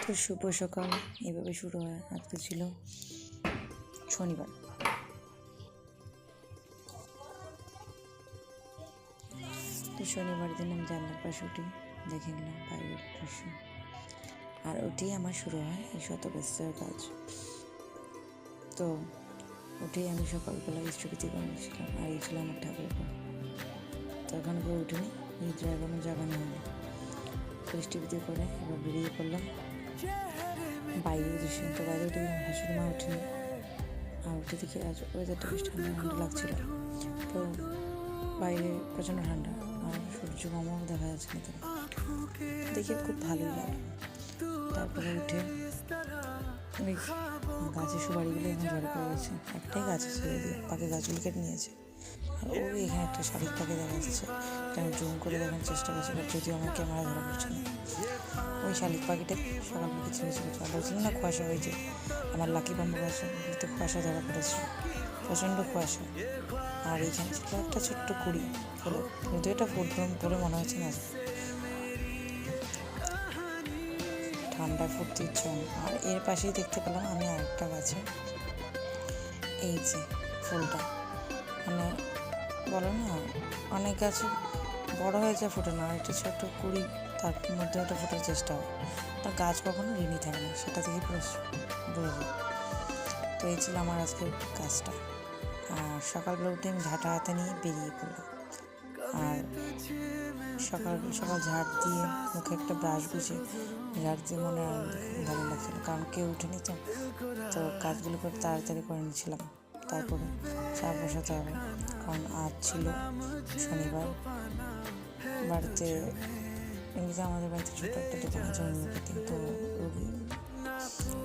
তো শুভ সকাল এভাবে শুরু হয়। আজকে ছিল শনিবার। তো শনিবার দিন আমি জানলার পাশে উঠি, দেখে গেলাম বাইরের দৃশ্য, আর ওটি আমার শুরু হয় এই শতব্যস্তের কাজ। তো উঠেই আমি সকালবেলা স্থগিতি করেছিলাম, আর এই ছিল আমার ঠাকুর ঘর। তো এখন কেউ উঠেনি, নিদ্রা এখনো জাগানো হয়নি। স্থগিতি করে এবার বেরিয়ে পড়লাম বাইরের দৃশ্য। তো বাইরে উঠে শাশুড়ি মা ওঠেনি, আর উঠে দেখি আজ ওয়েদারটা বেশ ঠান্ডা ঠান্ডা লাগছিল। তো বাইরে প্রচণ্ড ঠান্ডা, আর সূর্য মামাও দেখা যাচ্ছে না, তারা দেখে খুব ভালোই লাগে। তারপরে উঠে ওই গাছের সুপারিগুলো এখন ঝরে পড়ে গেছে, একটাই গাছ আছে, বাকি গাছগুলো কেটে নিয়েছে। আর ওই এখানে একটা শালিক পাখি দেখা যাচ্ছে, আমি জুম করে দেখানোর চেষ্টা করছি, বাট যদিও আমার ক্যামেরা ধরা পড়ছে না। ওই শালিক পাখিটা সকাল থেকে ছিঁড়ে ছিল, বলছিল না কুয়াশা হয়েছে, আমার লাকি বাম্বু গাছে তো কুয়াশা ধরা পড়েছে, প্রচণ্ড কুয়াশা। আর এইখানে ছিল একটা ছোট্ট কুড়ি ফুল, কিন্তু এটা ফুল পরে মনে হচ্ছে না, ঠান্ডায় ফুটতে ইচ্ছে হয়। আর এর পাশেই দেখতে পেলাম আমি আরেকটা গাছে এই যে ফুলটা, মানে বলো না অনেক গাছে বড় হয়ে যায় ফোটে না, আর একটা ছোট্ট কুড়ি তার মধ্যে ওটা ফোটার চেষ্টা হয়। তার গাছ কখনো ঋণী থাকে না, সেটা থেকে বোঝা যায়। তো এই ছিল আমার আজকের কাজটা। আর সকালবেলা উঠে আমি ঝাঁটা হাতে নিয়ে বেরিয়ে পড়লাম। আর সকাল সকাল ঝাড় দিয়ে মুখে একটা ব্রাশ গুছে ঝাড় দিয়ে মনে ভালো লাগছিল, কারণ কেউ উঠেনি, তো কাজগুলো করে তাড়াতাড়ি করে নিয়েছিলাম। তারপরে চা বসাতে হবে, কারণ আজ ছিল শনিবার। বাড়িতে এমনিতে আমাদের বাড়িতে ছোটো একটা দোকান আছে হোমিওপ্যাথি, তো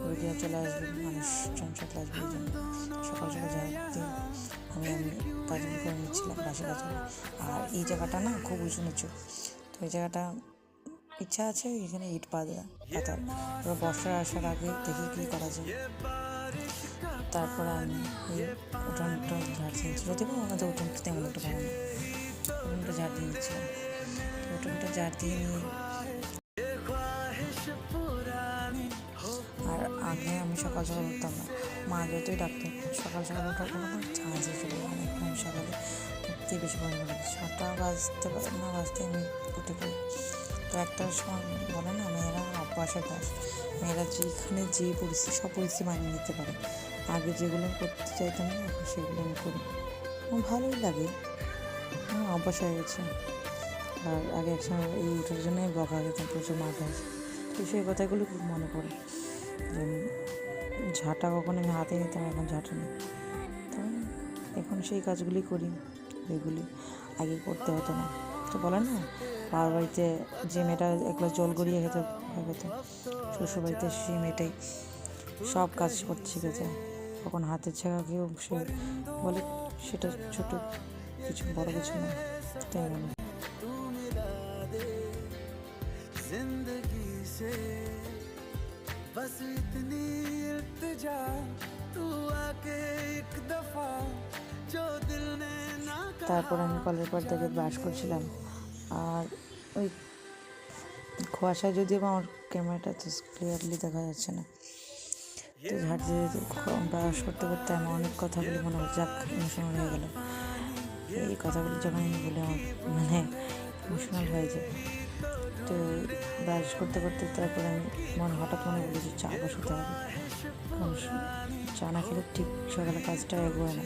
রোগীরা চলে আসবে, মানুষজন চলে আসবে, এই জন্য সকাল সকাল ঝাড় দিয়ে আমি কাজগুলো করে নিচ্ছিলাম, বাসা কাজগুলো। আর এই জায়গাটা না খুব উঁচু নিচু, তো এই জায়গাটা ইচ্ছা আছে এখানে ইট পাতার। এবার বর্ষার আসার আগে দেখি কী করা যায়। তারপরে আমি এই উঠোনটা ঝাড় দিয়েছি, যদিও আমাদের উঠোনটা তেমন একটা ভালো না, উঠোনটা ঝাড় দিয়ে নিচ্ছিলাম। উঠোনটা ঝাড় দিয়ে নিয়ে আর আগে আমি সকাল সকাল উঠতাম না, মা যতই ডাকতো সকাল সকাল ওঠার কোনো চান্সই ছিল না। এখন আমি সকালে উঠতে বেশি ভালো লাগে, 6টা বাজতে আমি উঠে পড়ি। তো একটা সময় বলে না মেয়েরা অভ্যাসের কাজ, মেয়েরা যেখানে যে পরিস্থিতি সব পরিস্থিতি মানিয়ে নিতে পারে। আগে যেগুলো করতে চাইতাম না, এখন সেগুলো আমি করি, আমার ভালোই লাগে, অভ্যাস হয়ে গেছে। আর আগে একসময় এই উঠার জন্য বকা খেতাম প্রচুর, মার খাইছি। তো সেই কথাগুলো খুব মনে পড়ে, যে ঝাঁটা কখন আমি হাতে নিতাম, এখন ঝাঁটা নিই। তো এখন সেই কাজগুলি করি যেগুলি আগে করতে হতো না। তো বলে না বাবার বাড়িতে যে মেয়েটা একলা জল গড়িয়ে খেতে পেত, শ্বশুর বাড়িতে সেই মেয়েটাই সব কাজ করতে শিখে যায়। তখন হাতের ছেঁকা কেউ সে বলে সেটা ছোট কিছু, বড় কিছু না, তাই মনে হয়। তারপর আমি কলের পর থেকে ব্রাশ করছিলাম, আর ওই কুয়াশায় যদিও আমার ক্যামেরাটা তো ক্লিয়ারলি দেখা যাচ্ছে না, তো ঝাড় দিয়ে ব্রাশ করতে করতে আমার অনেক কথাগুলি মনে হচ্ছে যাক ইমোশনাল হয়ে গেল। এই কথাগুলি যখন আমি বলি আমার মানে ইমোশনাল হয়ে যায়। তো ব্রাশ করতে করতে তারপরে আমি হঠাৎ মনে করি যে চা বসাতে হবে, কারণ চা না খেলে ঠিক সকালে কাজটা এগোয় না।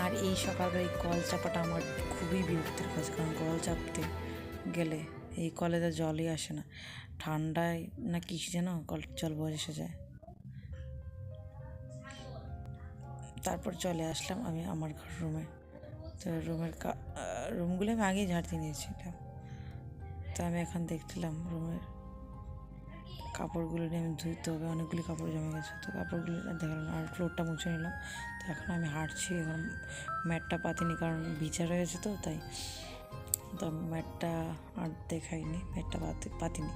আর এই সকালবেলা এই কল চাপাটা আমার খুবই বিরক্তির কাজ, কারণ কল চাপতে গেলে এই কলে তো জলই আসে না, ঠান্ডায় না কিছু যেন জল বসে যায়। তারপর চলে আসলাম আমি আমার রুমে। তো রুমগুলো আমি আগেই ঝাড় দিয়ে নিয়েছিলাম। তো আমি এখন দেখছিলাম রুমের কাপড়গুলো নিয়ে আমি ধুইতে হবে, অনেকগুলি কাপড় জমে গেছে, তো কাপড়গুলো দেখালাম, আর ফ্লোরটা মুছে নিলাম। তো এখন আমি হাঁটছি, এখন ম্যাটটা পাতিনি কারণ ভিজা রয়েছে, তো তাই তো আমি ম্যাটটা আর দেখাইনি, ম্যাটটা পাতিনি।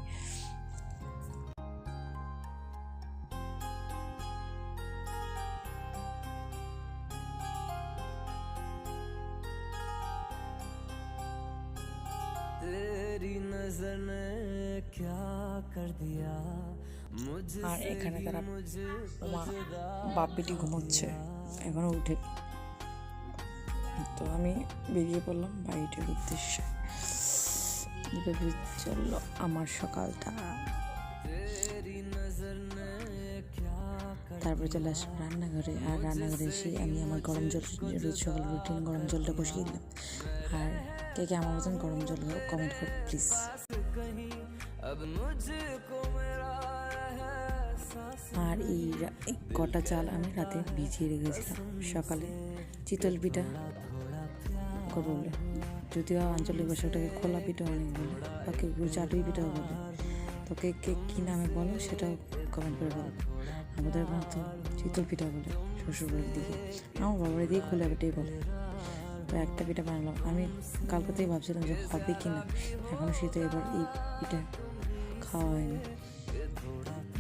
আর এখানে তারা বাপ বেটি ঘুমোচ্ছে, এখনো উঠে। তো আমি বেরিয়ে পড়লাম বাড়িটার উদ্দেশ্যে। এভাবে চললো আমার সকালটা। তারপরে চলে আসলাম রান্নাঘরে। আর রান্নাঘরে এসে আমি আমার গরম জল, রোজ সকাল রুটিন গরম জলটা বসিয়ে দিলাম। আর কে কে আমার মতন গরম জল কমেন্ট করো প্লিজ। আর এই কটা চাল আমি রাতে ভিজিয়ে রেখেছিলাম, সকালে চিতল পিঠা করবো বলে। যদিও আঞ্চলিক ভাষাটাকে খোলা পিঠাও অনেক বলে, বা কেউ চাটুই পিঠাও বলে। তো কে কী নামে বলো সেটাও কমেন্ট করে বলো। আমাদের এখানে তো চিতল পিঠা বলে শ্বশুরবাড়ির দিকে, আমার বাবার দিকে খোলা পিঠাই বলে। তো একটা পিঠা বানালাম। আমি কালকাতেই ভাবছিলাম যে হবে কি না, এখনও শীতে এবার এই পিঠা খাওয়া হয়নি।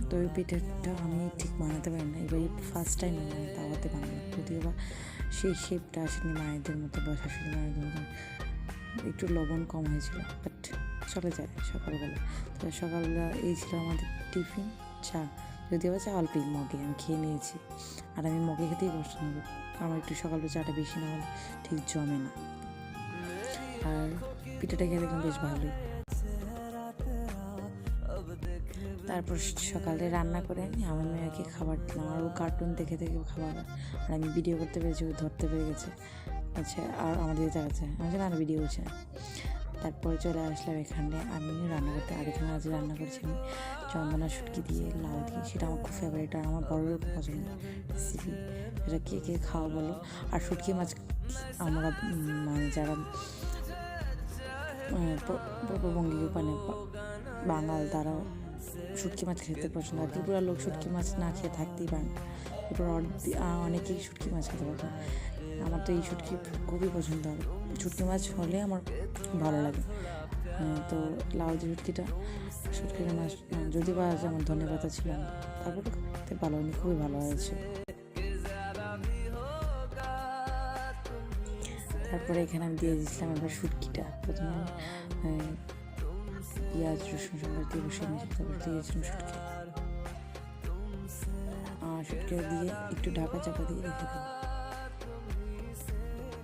তো ওই পিঠাটা আমি ঠিক বানাতে পারি না, এবার ফার্স্ট টাইম আমি তাওয়াতে বানালাম। যদিও বা সেই শেপটা আসেনি মায়েদের মতো বা শাশুড়ি মায়েদের মতো, একটু লবণ কম হয়েছিল, বাট চলে যায় সকালবেলা। তো সকালবেলা এই ছিল আমাদের টিফিন, চা। যদিও বা চা অল্পই মগে আমি খেয়ে নিয়েছি। আর আমি মগে খেতেই পছন্দ করি, আমার একটু সকালবেলা চাটা বেশি না হলে ঠিক জমে না। আর পিঠাটা খেয়ে দেখলাম বেশ ভালোই। তারপর সকালে রান্না করে আমি আমার মেয়েকে খাবার দিলাম। আর ও কার্টুন দেখে দেখে খাবার, আর আমি ভিডিও করতে পেরেছি, ও ধরতে পেরে গেছে। আচ্ছা, আর আমার দিকে তাকাচ্ছে, আমি না ভিডিও করছি না। তারপরে চলে আসলাম এখানে আমিও রান্না করতে। আর এখানে আজ রান্না করছি আমি চন্দনা শুটকি দিয়ে লাউ দিয়ে, সেটা আমার খুব ফেভারিট আর আমার বড়োর পছন্দ রেসিপি। এটা কে কে খাওয়া বলো। আর শুটকি মাছ আমরা মানে যারা পূর্ববঙ্গীয় মানে বাঙাল, তারাও শুটকি মাছ খেতে পছন্দ। আর ত্রিপুরার লোক শুটকি মাছ না খেয়ে থাকতেই পারে না। ত্রিপুরা অনেকেই শুটকি মাছ খেতে পারে। আমার তো এই শুটকি খুবই পছন্দ হয়, শুটকি মাছ হলে আমার ভালো লাগে। তো লাউ দিয়ে শুটকিটা মাছ যদি বা যেমন ধনে পাতা ছিল না, তারপরে খেতে ভালো হয়নি, খুবই ভালো হয়েছে। তারপরে এখানে আমি দিয়ে দিয়েছিলাম এবার শুটকিটা। প্রথমে পেঁয়াজ রসুন সব দিয়ে বসিয়ে নিয়েছি, তারপর দিয়েছিলাম শুটকি। শুটকিটা দিয়ে একটু ঢাকা চাপা দিয়ে রেখে দেবো।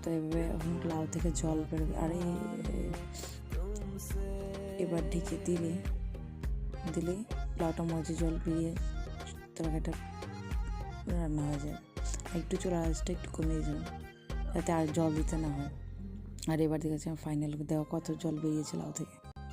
তো এভাবে এখন লাউ থেকে জল বেরোবে। আর এবার ঢেকে দিলে লাউটা মজে জল বেরিয়ে তরকারিটা রান্না হয়ে যায়। একটু চুলার আঁচটা একটু কমিয়ে যাবে যাতে আর জল দিতে না হয়। আর এবার দেখেছি ফাইনাল দেওয়া কত জল বেরিয়েছে লাউ থেকে।